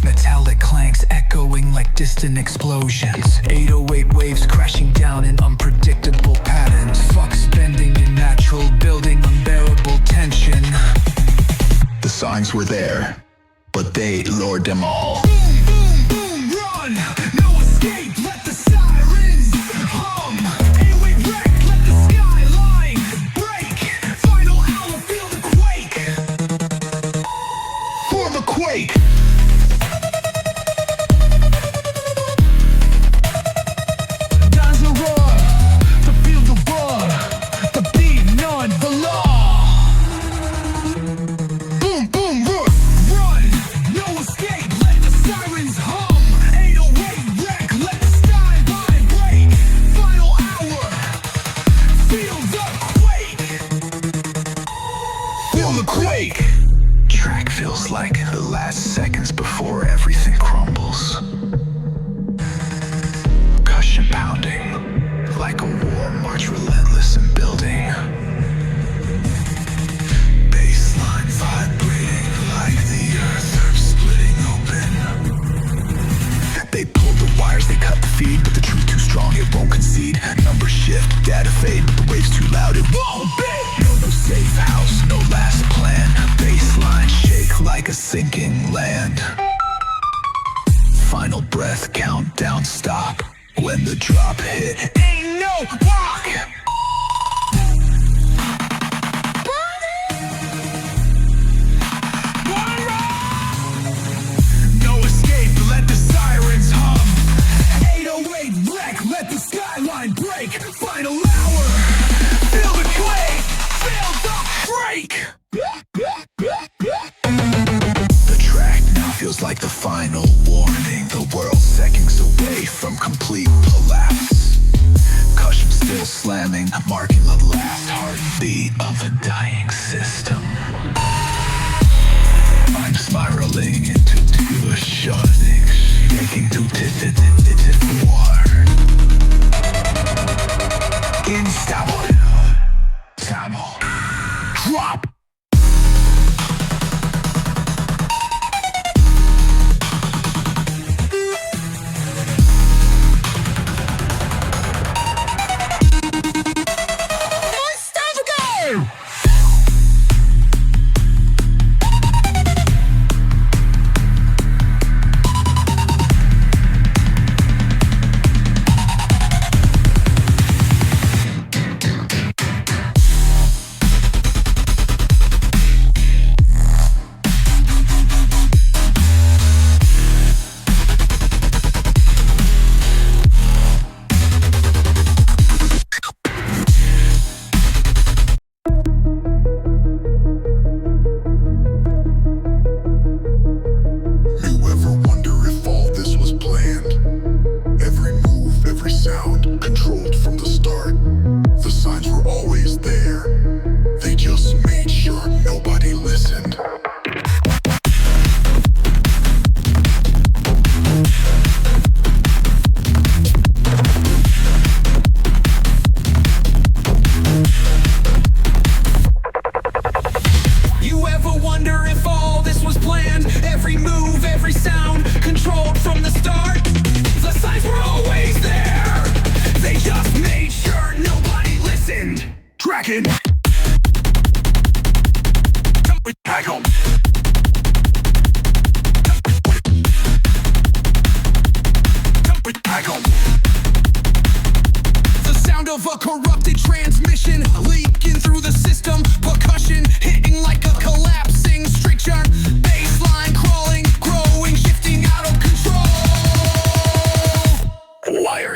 Speaker 2: Metallic clanks echoing like distant explosions. 808 waves crashing down in unpredictable patterns. Flux bending in natural building unbearable tension.
Speaker 3: The signs were there, but they ignored them all.
Speaker 2: Boom, boom, boom, run! No escape, let the sirens hum. 808 wreck, let the skyline break. Final hour, feel the quake.
Speaker 3: For the quake!
Speaker 2: Time's a roar, to feel the roar, the beat, none, the law.
Speaker 3: Boom, boom, roar!
Speaker 2: Run, no escape, let the sirens hum. 808 wreck, let the skyline break. Final hour, feel the quake.
Speaker 3: Feel the quake! Track feels like the last seconds before everything crumbles. Percussion pounding like a war march, relentless and building. Baseline vibrating like the earth splitting open. They pulled the wires, they cut the feed, but the truth too strong, it won't concede. Numbers shift, data fade, but the wave's too loud, it won't be. No safe house, no last plan. Baseline shake like a sinking land. Final breath, countdown, stop. When the drop hit,
Speaker 2: Ain't no walk. No escape, let the sirens hum. 808 wreck, let the skyline break. Final hour, feel the quake, feel the break.
Speaker 3: the track now feels like the final warning. The world's seconds away from complete collapse. Cushion still slamming, marking the last heartbeat of a dying system. I'm spiraling into a shutting, shaking to war. Instable. Stable. Drop.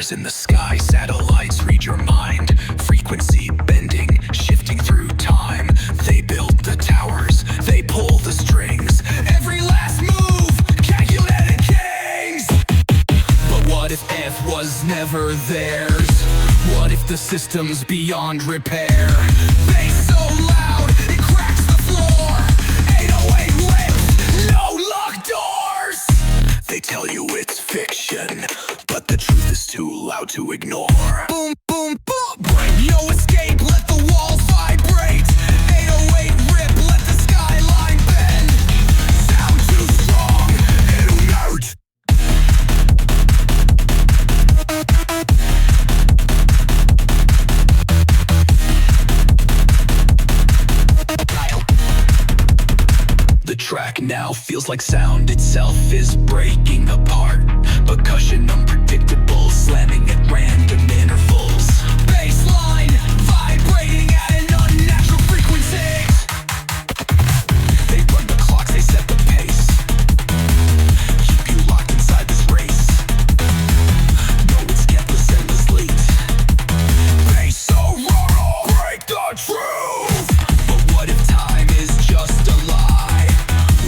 Speaker 3: stars in the sky, satellites read your mind. Frequency bending, shifting through time. They build the towers, they pull the strings. Every last move, calculated kings. But what if F was never theirs? What if the system's beyond repair? Bass so loud, it cracks the floor. 808 rips, no locked doors. They tell you it's fiction, but the truth is too loud to ignore. Boom, boom, boom, break, no escape, let the walls vibrate. 808 rip, let the skyline bend. Sound too strong, it'll hurt. The track now feels like sound itself is breaking apart. Percussion unpredictable, slamming at random intervals. Bassline vibrating at an unnatural frequency. They run the clocks, they set the pace. Keep you locked inside this race. No, it's endless, endlessly. Bass so raw, break the truth. But what if time is just a lie?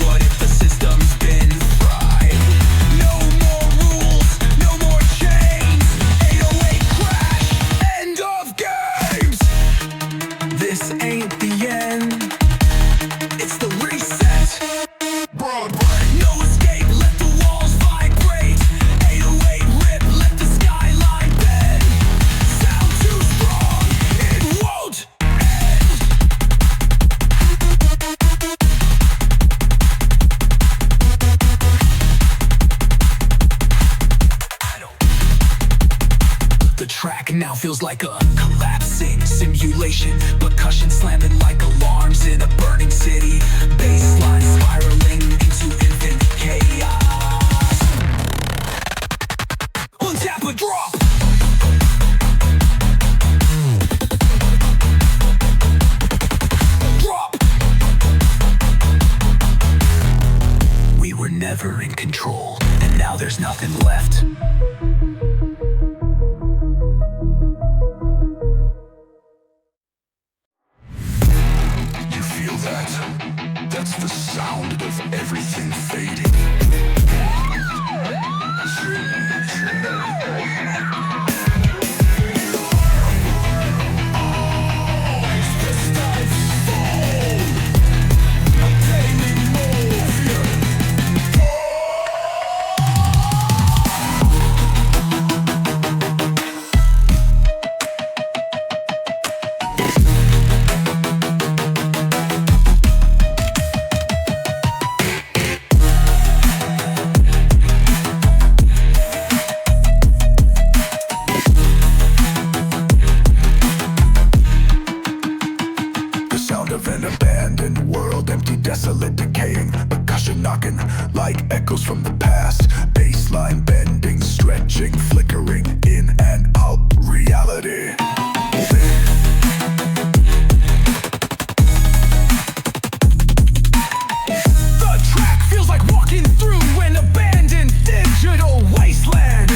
Speaker 3: What if the system's been fried? No more rules, no more chains. 808 crash, end of games. This ain't the end, it's the reset. Broadway, no escape, let the walls vibrate. 808 rip, let the skyline bend. Sound too strong, it won't end. The track now feels like a collapsing simulation. Percussion slamming like alarms in a burning city. Bassline spiraling into infinite chaos. One tap, a drop. Drop. We were never in control, and now there's nothing left.
Speaker 1: You feel that? That's the sound of everything fading. The sound of an abandoned world, empty, desolate, decaying. Percussion knocking like echoes from the past. Bassline bending, stretching, flickering in and out reality.
Speaker 2: The track feels like walking through an abandoned digital wasteland.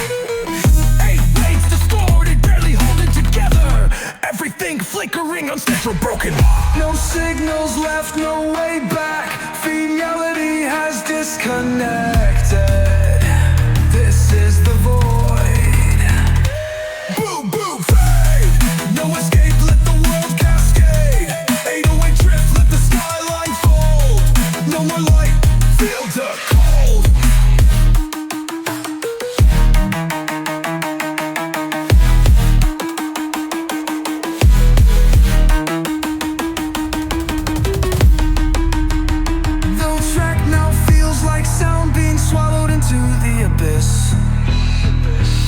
Speaker 2: 8 waves distorted, barely holding together. Everything flickering, unstable, broken. No signals left, no way back. Finality has disconnected. This is the void. Boom, boom, fade. No escape, let the world cascade. 808 drift, let the skyline fold. No more light, feel the cold. The track now feels like sound being swallowed into the abyss.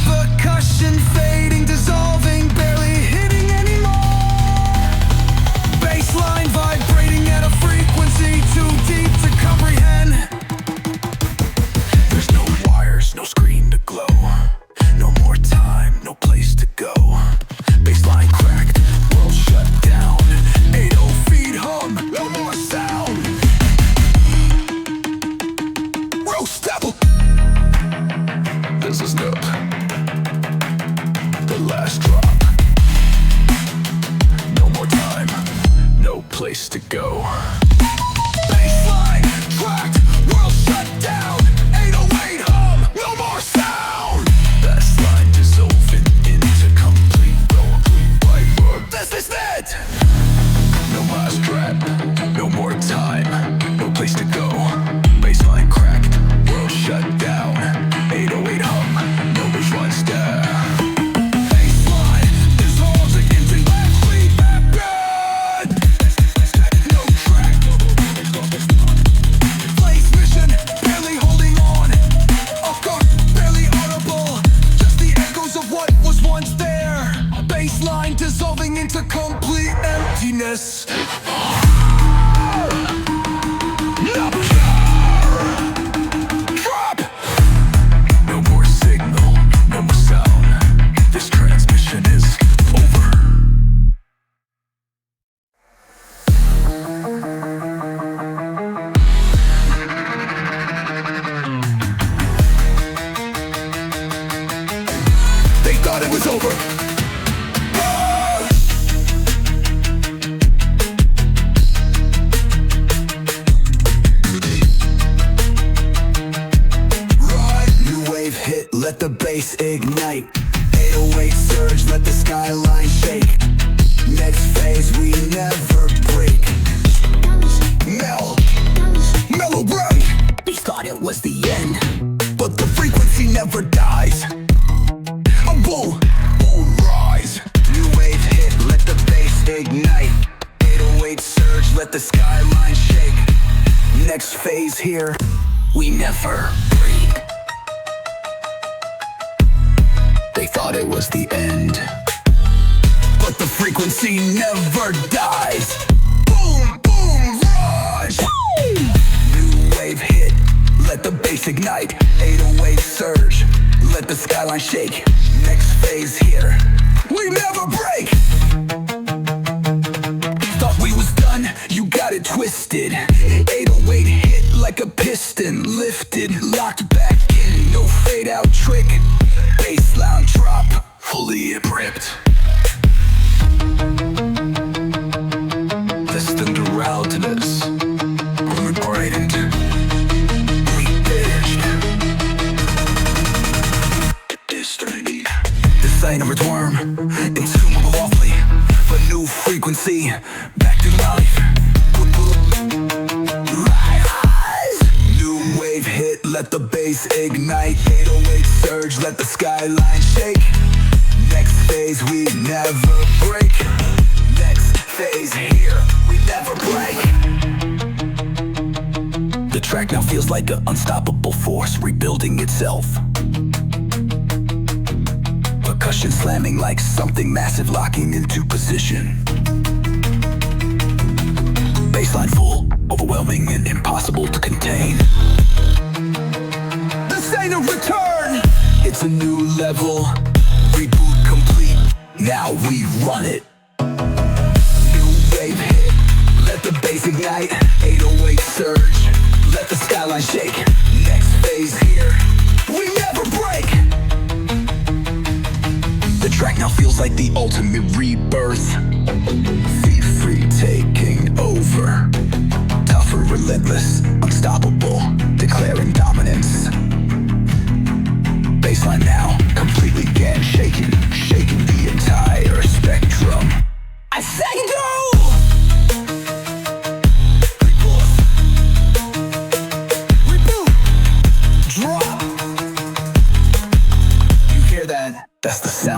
Speaker 2: Percussion fading, dissolving, barely hitting anymore. Bassline vibrating at a frequency too deep to comprehend.
Speaker 3: over. New wave hit, let the bass ignite. 808 surge, let the skyline shake. Next phase, we never break. Mellow break. They thought it was the end, but the frequency never dies. A bull rise. New wave hit, let the bass ignite. 808 surge, let the skyline shake. Next phase here, we never break. They thought it was the end, but the frequency never dies. Boom, boom, rise. New wave hit, let the bass ignite. 808 surge, let the skyline shake. Next phase here, we never break. Thought we was done, you got it twisted. 808 hit like a piston, lifted, locked back in. No fade out trick, baseline drop, fully equipped. Destined to routedness, regraded, repitched. Destiny. This ain't a return, insumable awfully, but new frequency, back to life. New wave hit, let the bass ignite. 808 surge, let the skyline shake. Next phase, we never break. Next phase here, we never break. The track now feels like an unstoppable force rebuilding itself. Percussion slamming like something massive locking into position. Baseline full, overwhelming and impossible to contain. This ain't a return, it's a new level. Reboot complete, now we run it. New wave hit, let the bass ignite. 808 surge, let the skyline shake. Next phase here, we never break. The track now feels like the ultimate rebirth. Feet free taking over. Tougher, relentless, unstoppable, declaring dominance. Baseline now, completely again shaking the entire spectrum. I said go! Reboot! Drop! You hear that? That's the sound